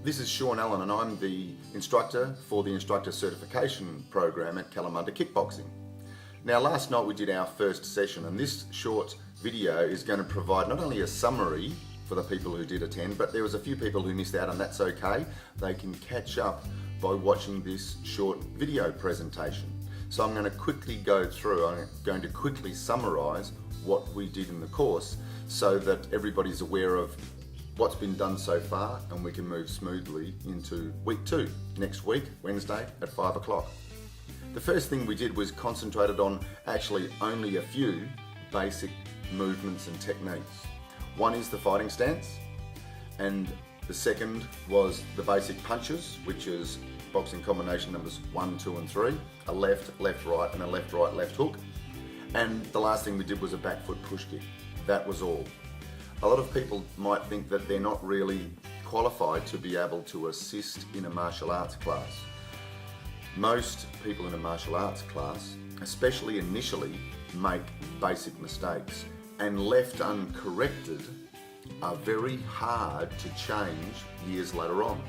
This is Sean Allen and I'm the instructor for the instructor certification program at Kalamunda Kickboxing. Now last night we did our first session, and this short video is going to provide not only a summary for the people who did attend, but there was a few people who missed out, and that's okay. They can catch up by watching this short video presentation. So I'm going to quickly go through, I'm going to quickly summarize what we did in the course so that everybody's aware of what's been done so far, and we can move smoothly into week 2, next week, Wednesday at 5 o'clock. The first thing we did was concentrated on actually only a few basic movements and techniques. One is the fighting stance, and the second was the basic punches, which is boxing combination numbers 1, 2 and 3, a left, left, right and a left, right, left hook. And the last thing we did was a back foot push kick. That was all. A lot of people might think that they're not really qualified to be able to assist in a martial arts class. Most people in a martial arts class, especially initially, make basic mistakes, and left uncorrected are very hard to change years later on.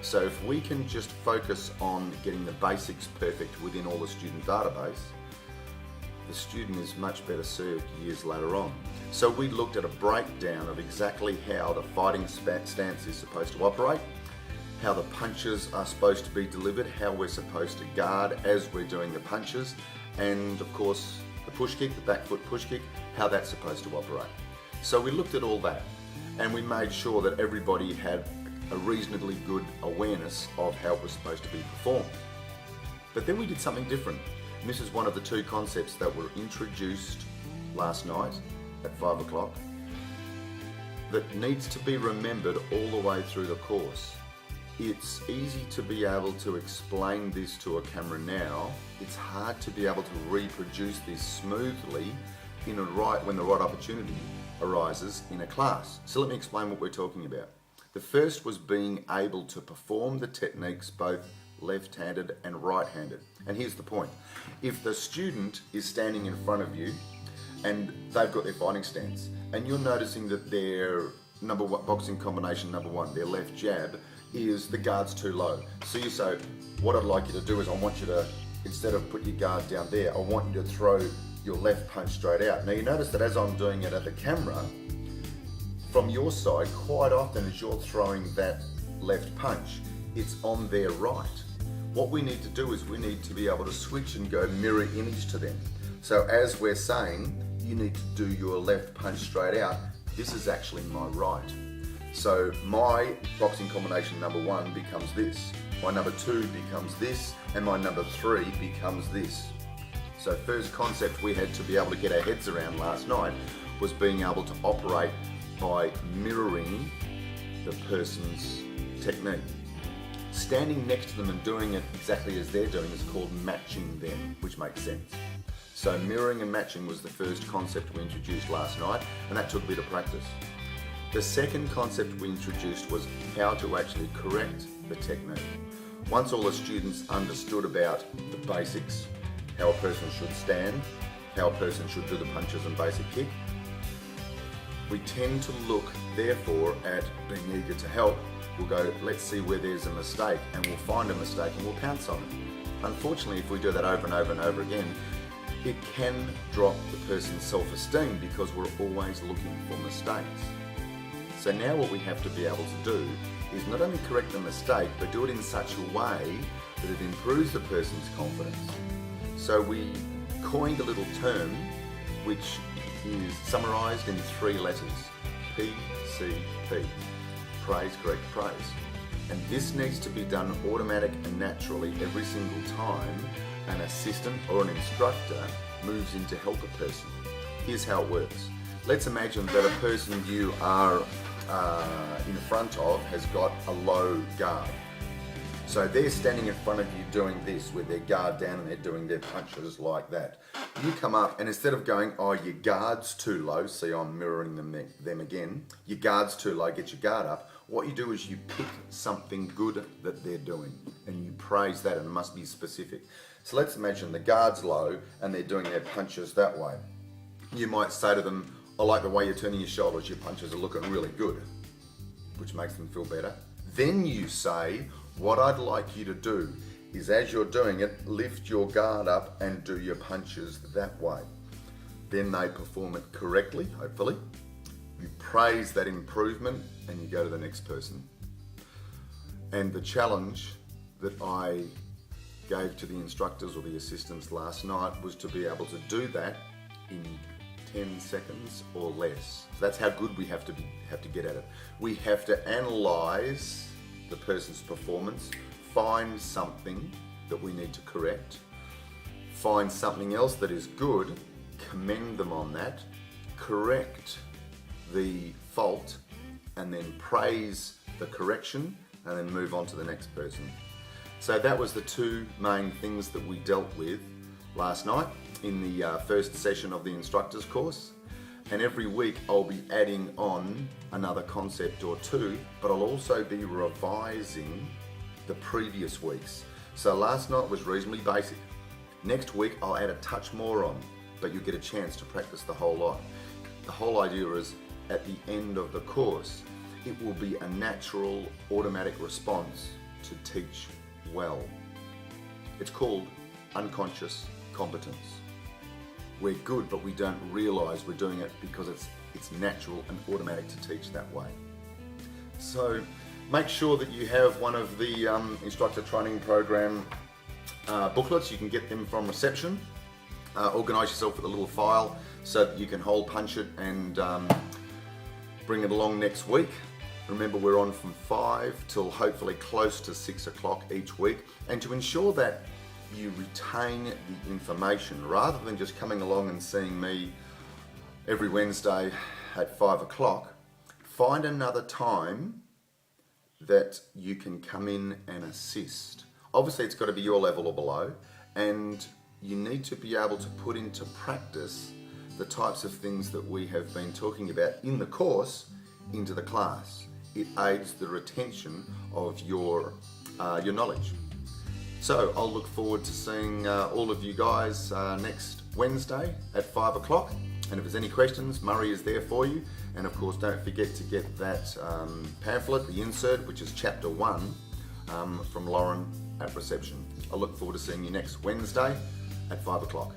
So if we can just focus on getting the basics perfect within all the student database, the student is much better served years later on. So we looked at a breakdown of exactly how the fighting stance is supposed to operate, how the punches are supposed to be delivered, how we're supposed to guard as we're doing the punches, and of course the push kick, the back foot push kick, how that's supposed to operate. So we looked at all that, and we made sure that everybody had a reasonably good awareness of how it was supposed to be performed. But then we did something different. And this is one of the 2 concepts that were introduced last night at 5 o'clock that needs to be remembered all the way through the course. It's easy to be able to explain this to a camera now. It's hard to be able to reproduce this smoothly when the right opportunity arises in a class. So let me explain what we're talking about. The first was being able to perform the techniques both left-handed and right-handed. And here's the point. If the student is standing in front of you and they've got their fighting stance, and you're noticing that their boxing combination number 1, their left jab, is the guard's too low. So you say, what I'd like you to do is I want you to, instead of put your guard down there, I want you to throw your left punch straight out. Now you notice that as I'm doing it at the camera, from your side, quite often as you're throwing that left punch, it's on their right. What we need to do is we need to be able to switch and go mirror image to them. So as we're saying, you need to do your left punch straight out, this is actually my right. So my boxing combination number 1 becomes this, my number 2 becomes this, and my number 3 becomes this. So first concept we had to be able to get our heads around last night was being able to operate by mirroring the person's technique. Standing next to them and doing it exactly as they're doing is called matching them, which makes sense. So mirroring and matching was the first concept we introduced last night, and that took a bit of practice. The second concept we introduced was how to actually correct the technique. Once all the students understood about the basics, how a person should stand, how a person should do the punches and basic kick, we tend to look, therefore, at being eager to help. We'll go, let's see where there's a mistake, and we'll find a mistake and we'll pounce on it. Unfortunately, if we do that over and over and over again, it can drop the person's self-esteem because we're always looking for mistakes. So now what we have to be able to do is not only correct the mistake, but do it in such a way that it improves the person's confidence. So we coined a little term which is summarised in 3 letters, PCP, praise, correct, praise. And this needs to be done automatic and naturally every single time an assistant or an instructor moves in to help a person. Here's how it works. Let's imagine that a person you are in front of has got a low guard. So they're standing in front of you doing this with their guard down and they're doing their punches like that. You come up and instead of going, oh, your guard's too low, see I'm mirroring them again, your guard's too low, get your guard up, what you do is you pick something good that they're doing and you praise that, and it must be specific. So let's imagine the guard's low and they're doing their punches that way. You might say to them, I like the way you're turning your shoulders, your punches are looking really good, which makes them feel better. Then you say, what I'd like you to do is, as you're doing it, lift your guard up and do your punches that way. Then they perform it correctly, hopefully. You praise that improvement and you go to the next person. And the challenge that I gave to the instructors or the assistants last night was to be able to do that in 10 seconds or less. So that's how good we have to get at it. We have to analyze the person's performance, find something that we need to correct, find something else that is good, commend them on that, correct the fault, and then praise the correction, and then move on to the next person. So that was the two main things that we dealt with last night in the first session of the instructors course. And every week I'll be adding on another concept or two, but I'll also be revising the previous weeks. So last night was reasonably basic. Next week I'll add a touch more on, but you'll get a chance to practice the whole lot. The whole idea is, at the end of the course, it will be a natural, automatic response to teach well. It's called unconscious competence. We're good, but we don't realise we're doing it because it's natural and automatic to teach that way. So make sure that you have one of the instructor training program booklets. You can get them from reception. Organise yourself with a little file so that you can hole punch it and bring it along next week. Remember, we're on from 5 till hopefully close to 6 o'clock each week. And to ensure that you retain the information, rather than just coming along and seeing me every Wednesday at 5 o'clock, find another time that you can come in and assist. Obviously, it's got to be your level or below, and you need to be able to put into practice the types of things that we have been talking about in the course into the class. It aids the retention of your knowledge. So I'll look forward to seeing all of you guys next Wednesday at 5 o'clock. And if there's any questions, Murray is there for you. And of course, don't forget to get that pamphlet, the insert, which is chapter 1 from Lauren at reception. I look forward to seeing you next Wednesday at 5 o'clock.